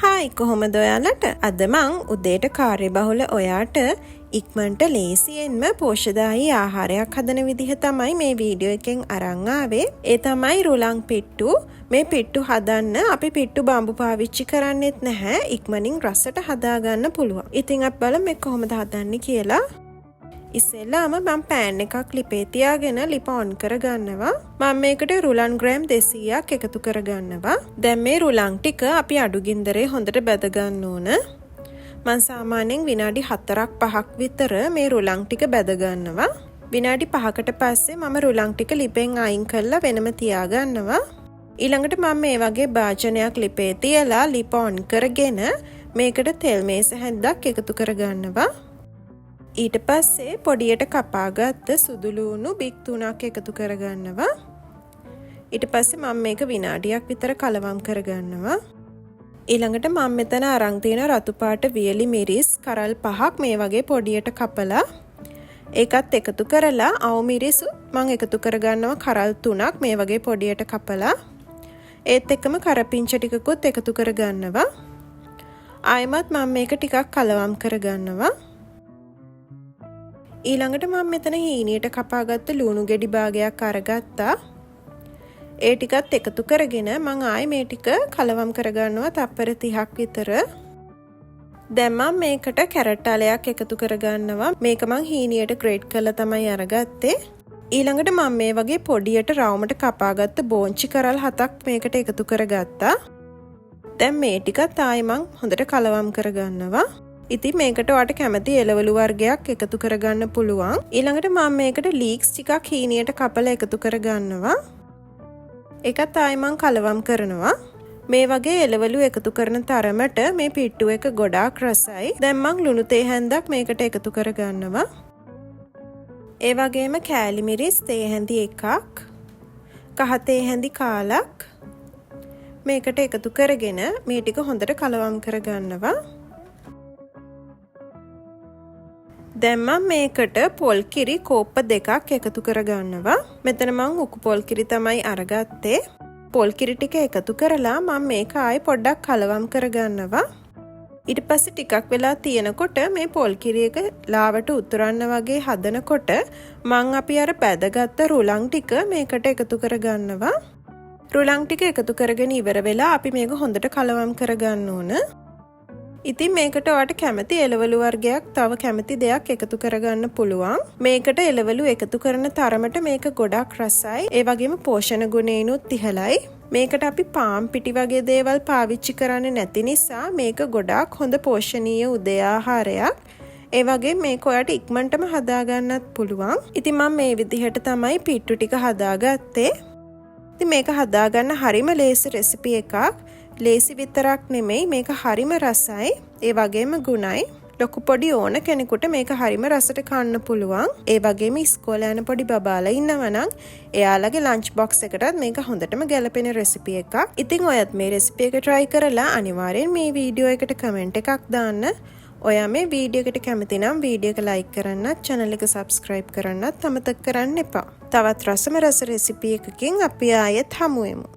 Hi කොහොමද ඔයාලට? අද මං උදේට කාර්යබහුල ඔයාට ඉක්මනට ලේසියෙන්ම පෝෂ්‍යදායී ආහාරයක් හදන විදිහ තමයි මේ වීඩියෝ එකෙන් අරන් ආවේ. ඒ තමයි රුලන් පිට්ටු. මේ පිට්ටු හදන්න අපි පිට්ටු බම්බු පාවිච්චි කරන්නෙත් නැහැ. ඉක්මනින් රසට හදාගන්න පුළුවන්. ඉතින් අපි බලමු මේ කොහොමද හදන්නේ කියලා. ඉස්සෙල්ලාම මම පෑන් එකක් ලිපේ තියාගෙන ලිප ඔන් කරගන්නවා. මම මේකට රුලන් ග්‍රෑම් 200ක් එකතු කරගන්නවා. දැන් මේ රුලන් ටික අපි අඩු ගින්දරේ හොඳට බැද ගන්න ඕන. මම සාමාන්‍යයෙන් විනාඩි 4ක් 5ක් විතර මේ රුලන් ටික බැද ගන්නවා. විනාඩි 5කට පස්සේ මම රුලන් ටික ලිපෙන් අයින් කරලා වෙනම තියාගන්නවා. ඊළඟට මම මේ වගේ භාජනයක් ලිපේ තියලා ලිප ඔන් කරගෙන මේකට තෙල් මේස හැන්දක් එකතු කරගන්නවා. ඊට පස්සේ පොඩියට කපාගත්ත සුදු ලූණු බික් 3ක් එකතු කරගන්නවා. ඊට පස්සේ මම මේක විනාඩියක් විතර කලවම් කරගන්නවා. ඊළඟට මම මෙතන අරන් තියෙන රතු පාට වියලි මිරිස් කරල් 5ක් මේ වගේ පොඩියට කපලා ඒකත් එකතු කරලා අවු මිරිසුත් මම එකතු කරගන්නවා කරල් 3ක් මේ වගේ පොඩියට කපලා ඒත් එක්කම කරපිංච ටිකකුත් එකතු කරගන්නවා. ආයෙමත් මම මේක ටිකක් කලවම් කරගන්නවා. ඊළඟට මම මෙතන හීනියට කපාගත්ත ලුණු ගෙඩි භාගයක් අරගත්තා. ඒ ටිකත් එකතු කරගෙන මම ආයේ මේ ටික කලවම් කරගන්නවා තප්පර 30ක් විතර. දැන් මම මේකට කැරට් අලයක් එකතු කරගන්නවා. මේක මම හීනියට ග්‍රේට් කරලා තමයි අරගත්තේ. ඊළඟට මම මේ වගේ පොඩියට රවුමට කපාගත්ත බෝංචි කරල් 7ක් මේකට එකතු කරගත්තා. දැන් මේ ටිකත් ආයේ මම හොඳට කලවම් කරගන්නවා. ඉතින් මේකට ඔයාට කැමති එළවලු වර්ගයක් එකතු කරගන්න පුළුවන්. ඊළඟට මම මේකට ලීක්ස් ටිකක් හීනියට කපලා එකතු කරගන්නවා. ඒකත් ආයෙ මම කලවම් කරනවා. මේ වගේ එළවලු එකතු කරන තරමට මේ පිට්ටු එක ගොඩාක් රසයි. දැන් මම ලුණු තේ හැන්දක් මේකට එකතු කරගන්නවා. ඒ වගේම කෑලි මිරිස් තේ හැඳි එකක්, කහ තේ හැඳි කාලක් මේකට එකතු කරගෙන මේ ටික හොඳට කලවම් කරගන්නවා. දැන් මම මේකට පොල් කිරි කෝප්ප දෙකක් එකතු කරගන්නවා. මෙතන මම උකු පොල් කිරි තමයි අරගත්තේ. පොල් කිරි ටික එකතු කරලා මම මේක ආයෙ පොඩ්ඩක් කලවම් කරගන්නවා. ඊට පස්සේ ටිකක් වෙලා තියෙනකොට මේ පොල් කිරි එක ලාවට උතුරන්න වගේ හදනකොට මම අපි අර බැදගත්ත රුලන් ටික මේකට එකතු කරගන්නවා. රුලන් ටික එකතු කරගෙන ඉවර වෙලා අපි මේක හොඳට කලවම් කරගන්න ඕන. ඉතින් මේකට ඔයාට කැමති එළවලු වර්ගයක් තව කැමති දෙයක් එකතු කරගන්න පුළුවන්. මේකට එළවලු එකතු කරන තරමට මේක ගොඩක් රසයි. ඒ වගේම පෝෂණ ගුණයනුත් ඉහළයි. මේකට අපි පාන් පිටි වගේ දේවල් පාවිච්චි කරන්නේ නැති නිසා මේක ගොඩක් හොඳ පෝෂණීය උදේ ආහාරයක්. ඒ වගේ මේක ඔයාට ඉක්මනටම හදාගන්නත් පුළුවන්. ඉතින් මම මේ විදිහට තමයි පිට්ටු ටික හදාගත්තේ. ඉතින් මේක හදාගන්න හරිම ලේසි රෙසිපි එකක්. ලේසි විතරක් නෙමෙයි මේක හරිම රසයි. ඒ වගේම ගුණයි. ලොකු පොඩි ඕන කෙනෙකුට මේක හරිම රසට කන්න පුළුවන්. ඒ වගේම ඉස්කෝලේ යන පොඩි බබාලා ඉන්නවා නම් එයාලගේ ලන්ච් බොක්ස් එකටත් මේක හොඳටම ගැලපෙන රෙසිපි එකක්. ඉතින් ඔයත් මේ රෙසිපි එක try කරලා අනිවාර්යෙන් මේ වීඩියෝ එකට කමෙන්ට් එකක් දාන්න. ඔයා මේ වීඩියෝ එකට කැමති නම් වීඩියෝ එක like කරන්නත් channel එක subscribe කරන්නත් අමතක කරන්න එපා. තවත් රසම රස රෙසිපි එකකින් අපි ආයෙත් හමු වෙමු.